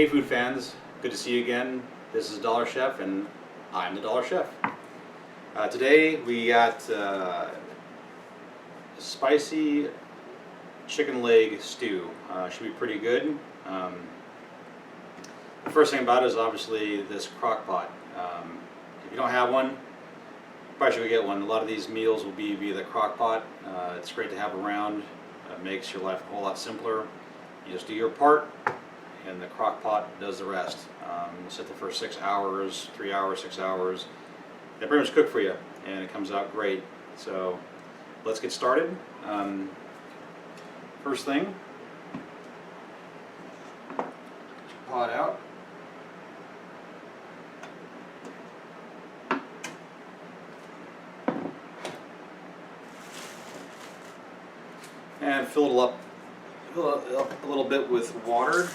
Hey food fans, good to see you again. This is Dollar Chef and I'm the Dollar Chef. Today we got spicy chicken leg stew. Should be pretty good. The first thing about it is obviously this crock pot. If you don't have one, probably should get one. A lot of these meals will be via the crock pot. It's great to have around. It makes your life a whole lot simpler. You just do your part and the crock pot does the rest. You set it for 6 hours, 3 hours, 6 hours. They pretty much cook for you and it comes out great. So let's get started. First thing, get your pot out. And fill it up a little bit with water.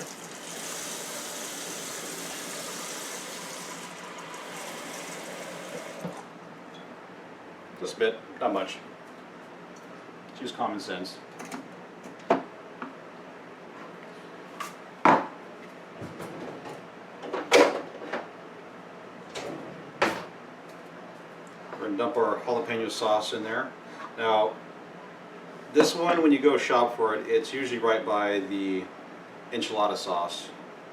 Just a bit, not much. Just use common sense. We're going to dump our jalapeno sauce in there. Now, this one, when you go shop for it, it's usually right by the enchilada sauce.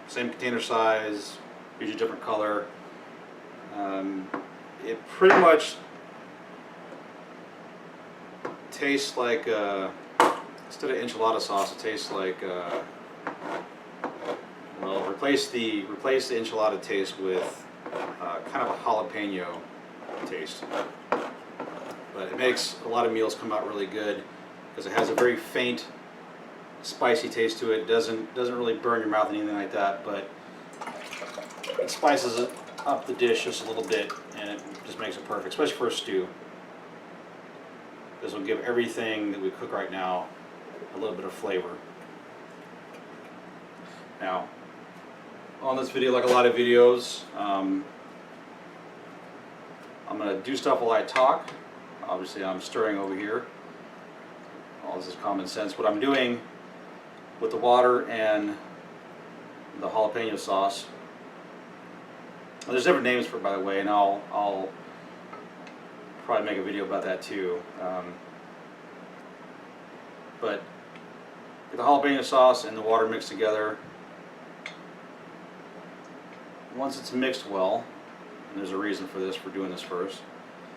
Same container size, usually different color. It pretty much tastes like, instead of enchilada sauce, it tastes like, well, replace the enchilada taste with kind of a jalapeno taste. But it makes a lot of meals come out really good because it has a very faint, spicy taste to it. It doesn't really burn your mouth or anything like that, but it spices it up the dish just a little bit, and it just makes it perfect, especially for a stew. This will give everything that we cook right now a little bit of flavor. Now, on this video, like a lot of videos, I'm going to do stuff while I talk. Obviously, I'm stirring over here. All this is common sense. What I'm doing with the water and the jalapeno sauce, there's different names for it, by the way, and I'll probably make a video about that too. But with the jalapeno sauce and the water mixed together, once it's mixed well, and there's a reason for this, for doing this first,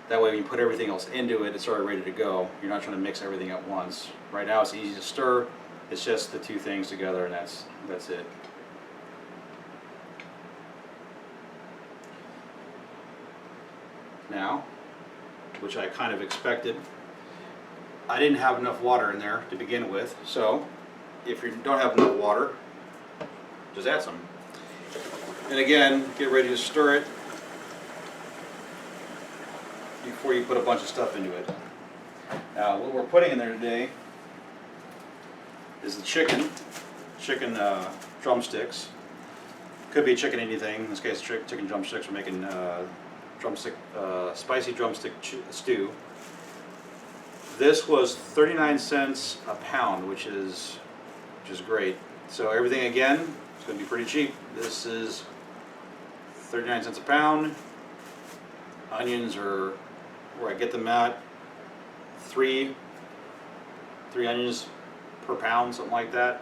that way when you put everything else into it, it's already ready to go. You're not trying to mix everything at once. Right now it's easy to stir, it's just the two things together and that's it. Now, which I kind of expected, I didn't have enough water in there to begin with, so if you don't have enough water, just add some. And again, get ready to stir it before you put a bunch of stuff into it. Now, what we're putting in there today is the chicken drumsticks. Could be chicken anything. In this case, chicken drumsticks. We're making spicy drumstick stew. This was 39 cents a pound, which is great. So everything again, it's going to be pretty cheap. This is 39 cents a pound. Onions are where I get them at, three onions per pound, something like that.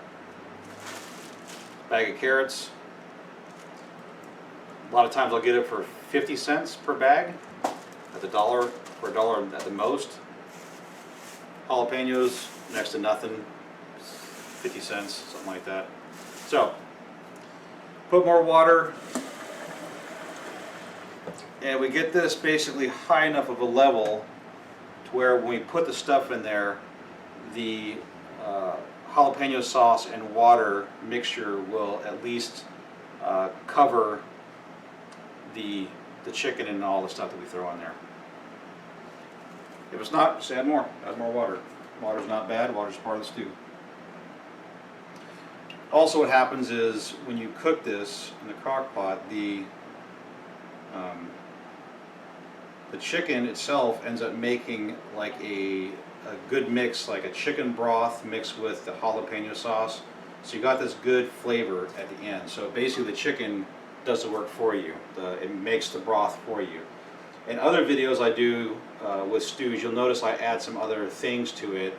Bag of carrots. A lot of times I'll get it for 50 cents per bag, at the dollar, for $1 at the most. Jalapenos, next to nothing, 50 cents, something like that. So, put more water, and we get this basically high enough of a level to where when we put the stuff in there, the jalapeno sauce and water mixture will at least cover the chicken and all the stuff that we throw in there. If it's not, just add more water. Water's not bad, water's part of the stew. Also what happens is when you cook this in the crock pot, the chicken itself ends up making like a good mix, like a chicken broth mixed with the jalapeno sauce. So you got this good flavor at the end. So basically the chicken does the work for you. It makes the broth for you. In other videos I do with stews, you'll notice I add some other things to it,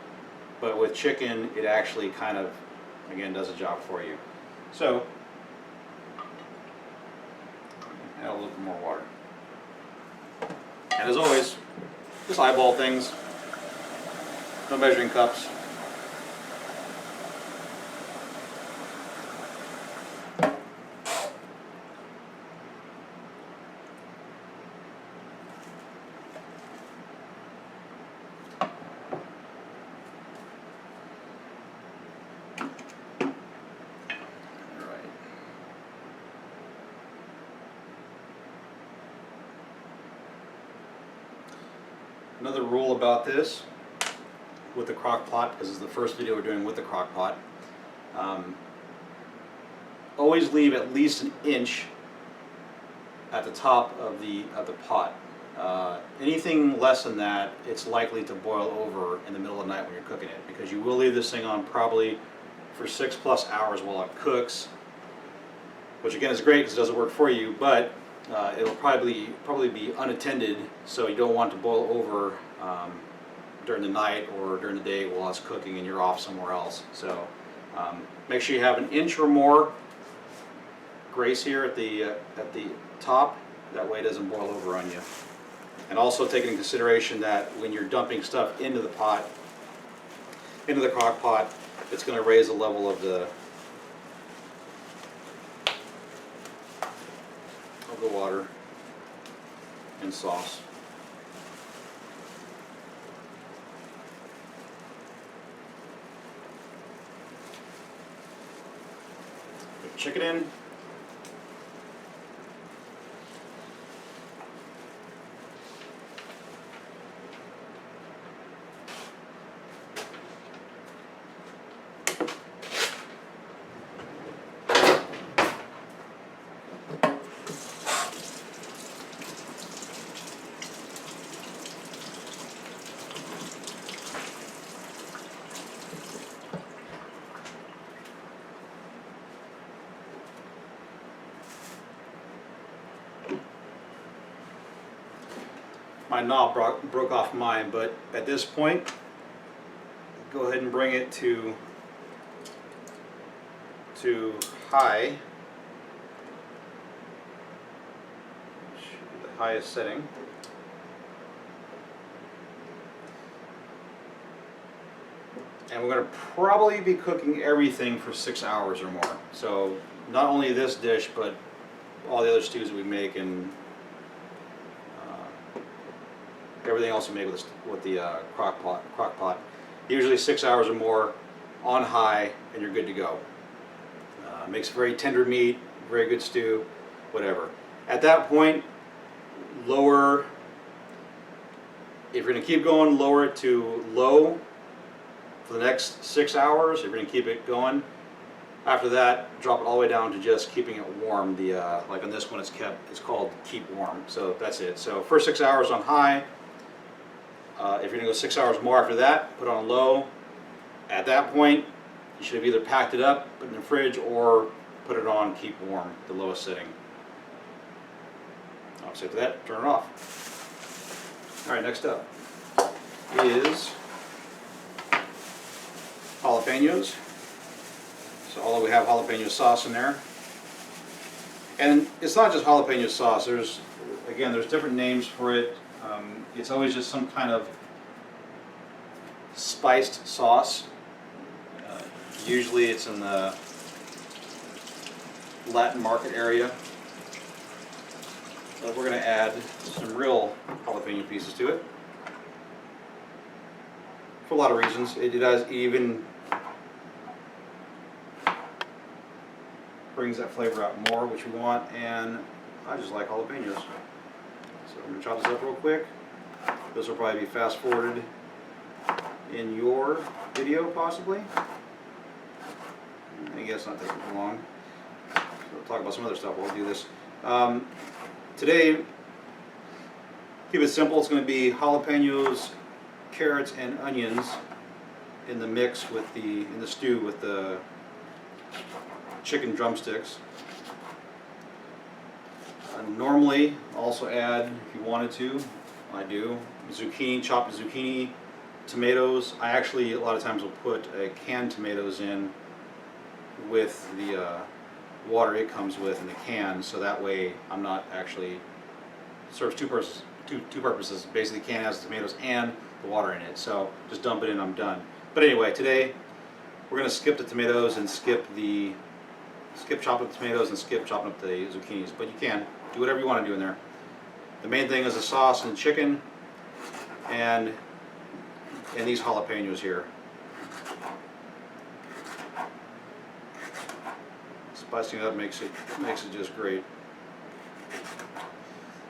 but with chicken it actually kind of, again, does a job for you. So add a little bit more water. And as always, just eyeball things, no measuring cups. Another rule about this with the crock pot, because this is the first video we're doing with the crock pot, always leave at least an inch at the top of the pot. Anything less than that, it's likely to boil over in the middle of the night when you're cooking it, because you will leave this thing on probably for 6+ hours while it cooks, which again is great because it does the work for you, but it will probably be unattended, so you don't want to boil over during the night or during the day while it's cooking and you're off somewhere else. So make sure you have an inch or more grace here at the top. That way it doesn't boil over on you. And also take into consideration that when you're dumping stuff into the pot, into the crock pot, it's going to raise the level of the water and sauce. Put the chicken in. My knob broke off mine, but at this point, go ahead and bring it to high. Should be the highest setting. And we're going to probably be cooking everything for 6 hours or more. So not only this dish, but all the other stews that we make and everything else we make with the crock pot. Usually 6 hours or more on high, and you're good to go. Makes very tender meat, very good stew, whatever. At that point, lower. If you're going to keep going, lower it to low for the next 6 hours. If you're going to keep it going, after that, drop it all the way down to just keeping it warm. Like on this one, it's called keep warm. So that's it. So first 6 hours on high. If you're going to go 6 hours more after that, put on low. At that point, you should have either packed it up, put it in the fridge, or put it on keep warm, the lowest setting. Obviously after that, turn it off. Alright, next up is jalapenos. So although we have jalapeno sauce in there. And it's not just jalapeno sauce, there's different names for it. It's always just some kind of spiced sauce. Usually it's in the Latin market area. But we're going to add some real jalapeno pieces to it. For a lot of reasons. It even brings that flavor out more, which we want, and I just like jalapenos. So I'm going to chop this up real quick. This will probably be fast forwarded in your video, possibly. I guess it's not taking too long. So we'll talk about some other stuff while we do this. Today, keep it simple. It's going to be jalapenos, carrots, and onions in the mix with in the stew with the chicken drumsticks. Normally, also add, if you wanted to, I do, zucchini, chopped zucchini, tomatoes. I actually, a lot of times, will put canned tomatoes in with the water it comes with in the can, so that way I'm not actually, serves two purposes. Basically, the can has the tomatoes and the water in it, so just dump it in, I'm done. But anyway, today we're going to skip the tomatoes and skip chopping up the tomatoes and skip chopping up the zucchinis, but you can do whatever you want to do in there. The main thing is the sauce and the chicken and these jalapenos here. Spicing it up makes it just great.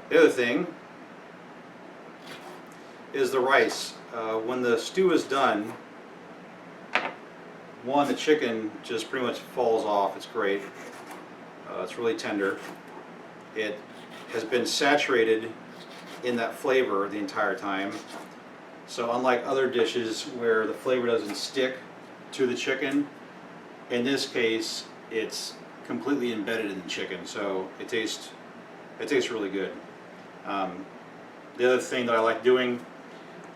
The other thing is the rice. When the stew is done, the chicken just pretty much falls off. It's great. It's really tender. It has been saturated in that flavor the entire time. So unlike other dishes where the flavor doesn't stick to the chicken, in this case it's completely embedded in the chicken. So it tastes really good. The other thing that I like doing,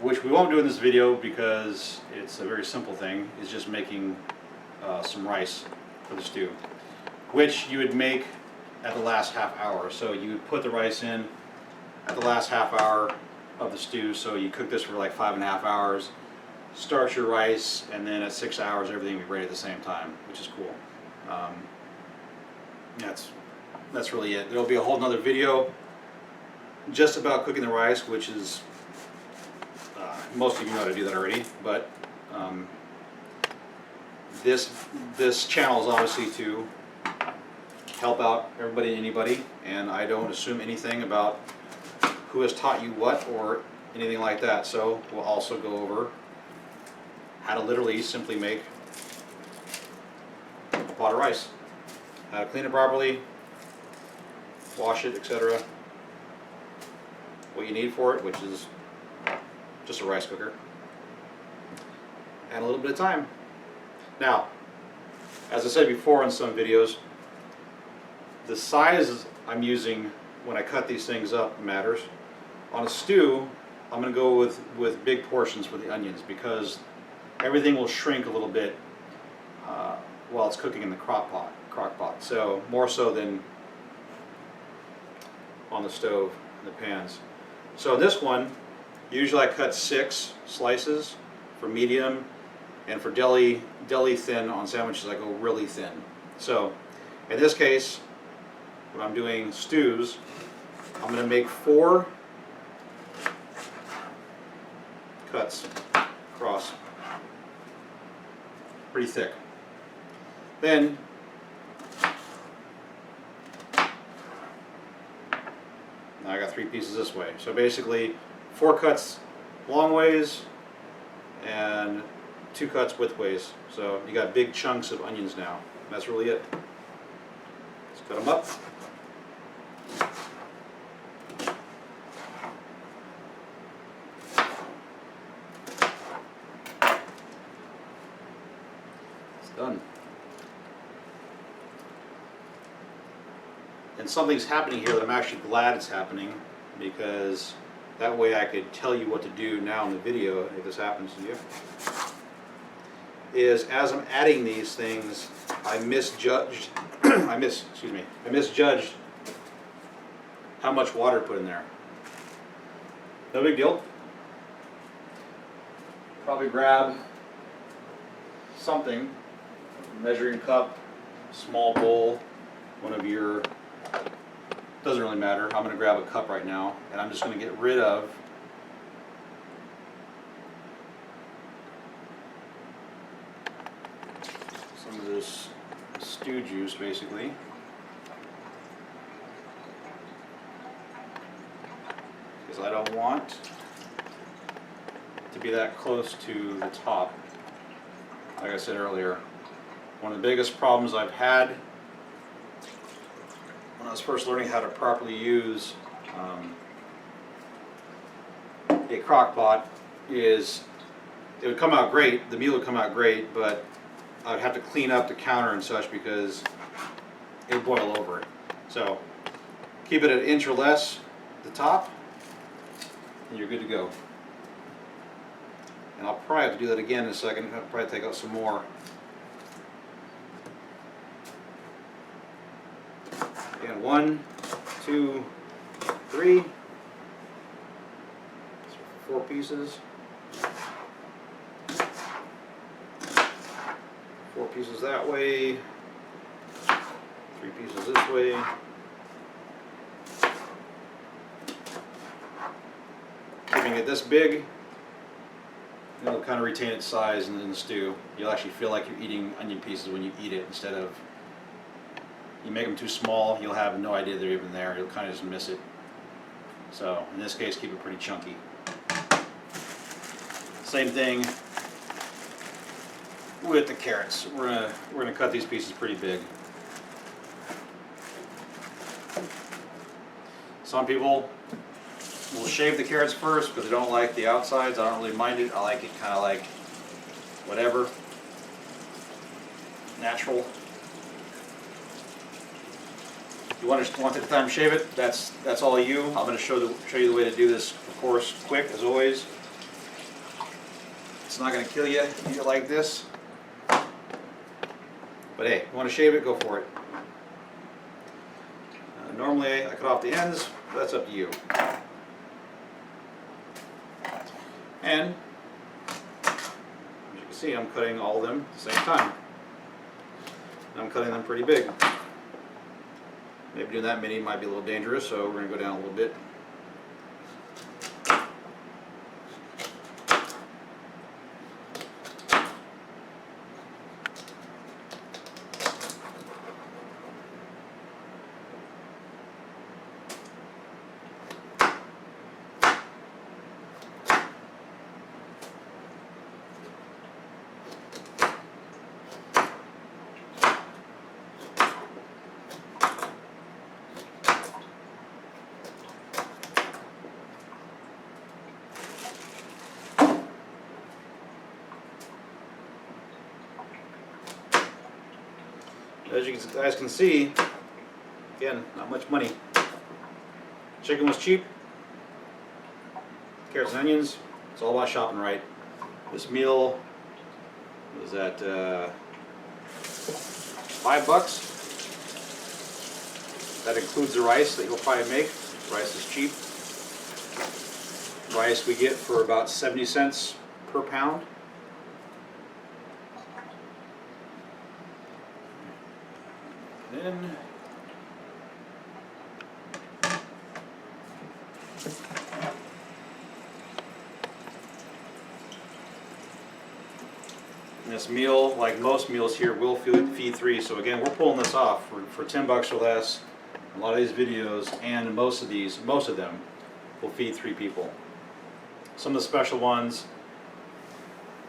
which we won't do in this video because it's a very simple thing, is just making some rice for the stew, which you would make at the last half hour. So you would put the rice in at the last half hour of the stew, so you cook this for like 5.5 hours, start your rice, and then at 6 hours everything will be ready at the same time, which is cool. That's really it. There'll be a whole nother video just about cooking the rice, which is most of you know how to do that already, but this channel is obviously to help out everybody and anybody, and I don't assume anything about who has taught you what or anything like that. So we'll also go over how to literally simply make a pot of rice, how to clean it properly, wash it, etc. What you need for it, which is just a rice cooker and a little bit of time. Now, as I said before in some videos, the size I'm using when I cut these things up matters. On a stew, I'm going to go with big portions for the onions because everything will shrink a little bit while it's cooking in the crock pot. So more so than on the stove in the pans. So this one, usually I cut 6 slices for medium, and for deli thin on sandwiches I go really thin. So in this case, when I'm doing stews, I'm going to make 4 cuts across, pretty thick. Then now I got 3 pieces this way. So basically 4 cuts long ways and 2 cuts width ways. So you got big chunks of onions now. That's really it. Let's cut them up. It's done. And something's happening here that I'm actually glad it's happening, because that way I could tell you what to do now in the video if this happens to you. Is as I'm adding these things, I misjudged I misjudged how much water to put in there. No big deal. Probably grab something, measuring cup, small bowl, one of your, doesn't really matter. I'm going to grab a cup right now, and I'm just going to get rid of some of this stew juice, basically. Because I don't want to be that close to the top. Like I said earlier, one of the biggest problems I've had when I was first learning how to properly use a crock pot is it would come out great, the meal would come out great, but I'd have to clean up the counter and such because it would boil over it. So keep it an inch or less at the top, and you're good to go. And I'll probably have to do that again in a second. I'll probably take out some more. Again, 1, 2, 3, 4 pieces. 4 pieces that way, 3 pieces this way. Keeping it this big, it'll kind of retain its size in the stew. You'll actually feel like you're eating onion pieces when you eat it, instead of, you make them too small, you'll have no idea they're even there. You'll kind of just miss it. So in this case, keep it pretty chunky. Same thing with the carrots. We're gonna cut these pieces pretty big. Some people will shave the carrots first because they don't like the outsides. I don't really mind it. I like it kind of like whatever, natural. If you want to take the time to shave it, that's all you. I'm going to show you the way to do this, of course, quick as always. It's not going to kill you if you do it like this. But hey, if you want to shave it, go for it. Normally I cut off the ends, but that's up to you. And as you can see, I'm cutting all of them at the same time. And I'm cutting them pretty big. Maybe doing that many might be a little dangerous, so we're going to go down a little bit. As you guys can see, again, not much money. Chicken was cheap. Carrots and onions, it's all about shopping right. This meal was at $5. That includes the rice that you'll probably make. Rice is cheap. Rice we get for about 70 cents per pound. Then this meal, like most meals here, will feed 3. So again, we're pulling this off for $10 or less. A lot of these videos and most of them will feed 3 people. Some of the special ones,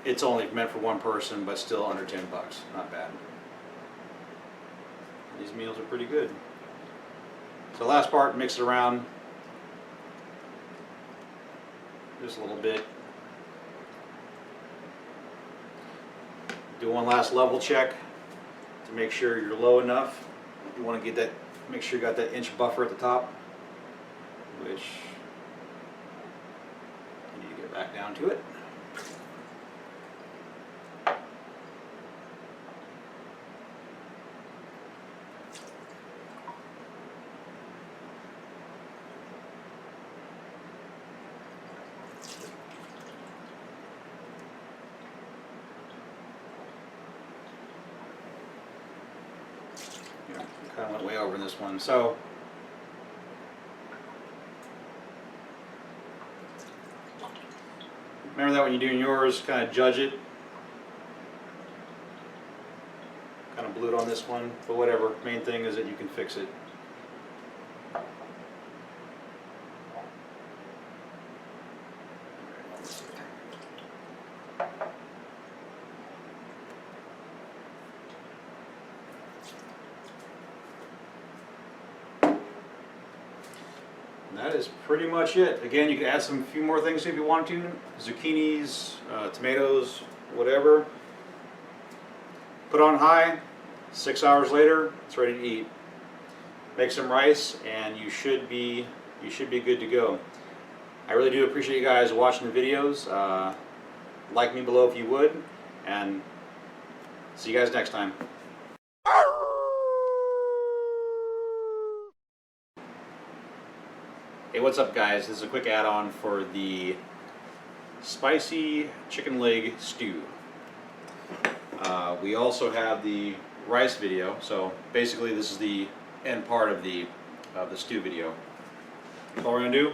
it's only meant for 1 person, but still under $10. Not bad. These meals are pretty good. So last part, mix it around just a little bit. Do one last level check to make sure you're low enough. You want to get that, make sure you got that inch buffer at the top, which you need to get back down to it. Kind of went way over in this one. So remember that when you're doing yours, kind of judge it. Kind of blew it on this one, but whatever. Main thing is that you can fix it. That is pretty much it. Again, you can add a few more things if you want to. Zucchinis, tomatoes, whatever. Put on high, 6 hours later, it's ready to eat. Make some rice and you should be good to go. I really do appreciate you guys watching the videos. Like me below if you would, and see you guys next time. Hey, what's up guys? This is a quick add-on for the spicy chicken leg stew. We also have the rice video, so basically this is the end part of the stew video. All we're going to do,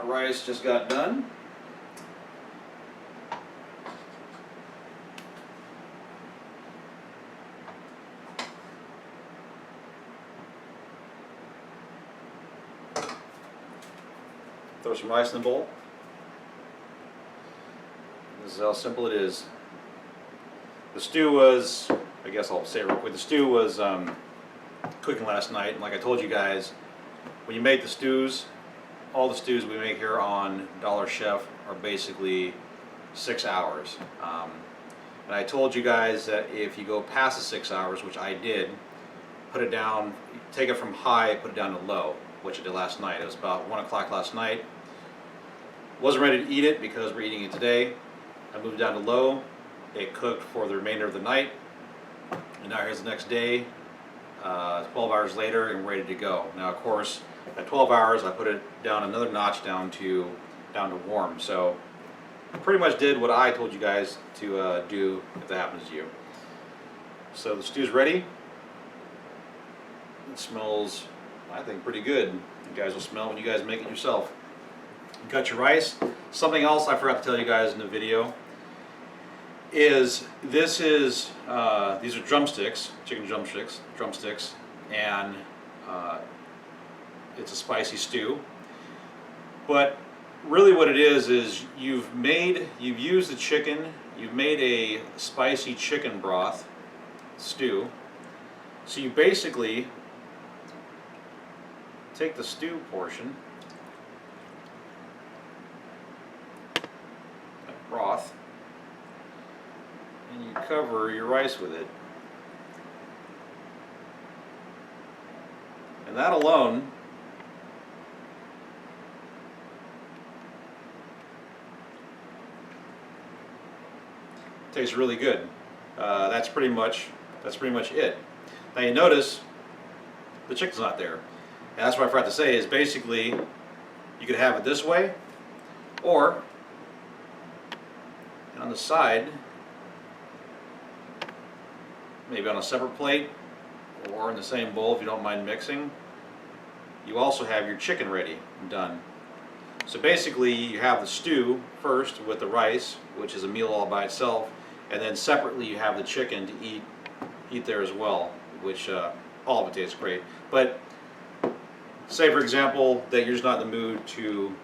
our rice just got done. Throw some rice in the bowl. This is how simple it is. The stew was, I guess I'll say it real quick, the stew was cooking last night, and like I told you guys, when you make the stews, all the stews we make here on Dollar Chef are basically 6 hours. And I told you guys that if you go past the 6 hours, which I did, put it down, take it from high, put it down to low, which I did last night. It was about 1 o'clock last night. Wasn't ready to eat it because we're eating it today. I moved down to low. It cooked for the remainder of the night. And now here's the next day, 12 hours later, and we're ready to go. Now of course, at 12 hours I put it down another notch down to warm. So I pretty much did what I told you guys to do if that happens to you. So the stew's ready. It smells, I think, pretty good. You guys will smell when you guys make it yourself. You got your rice. Something else I forgot to tell you guys in the video is these are drumsticks, chicken drumsticks, and it's a spicy stew. But really what it is you've used the chicken, you've made a spicy chicken broth stew. So you basically take the stew portion, that broth, and you cover your rice with it. And that alone tastes really good. That's pretty much it. Now you notice the chicken's not there. And that's what I forgot to say is basically you could have it this way, or on the side, maybe on a separate plate, or in the same bowl if you don't mind mixing. You also have your chicken ready and done. So basically you have the stew first with the rice, which is a meal all by itself, and then separately you have the chicken to eat there as well, which all of it tastes great. But say for example that you're just not in the mood to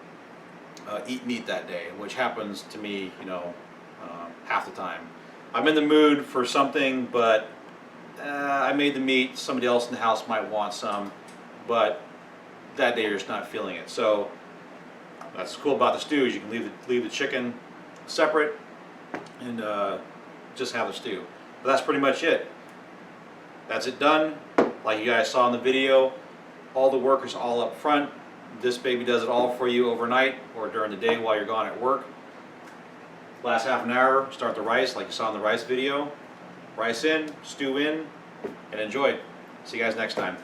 eat meat that day, which happens to me, half the time. I'm in the mood for something, but I made the meat, somebody else in the house might want some, but that day you're just not feeling it. So that's cool about the stew is you can leave the chicken separate and just have the stew. But that's pretty much it. That's it done. Like you guys saw in the video, all the work is all up front. This baby does it all for you overnight or during the day while you're gone at work. Last half an hour, start the rice like you saw in the rice video. Rice in, stew in, and enjoy. See you guys next time.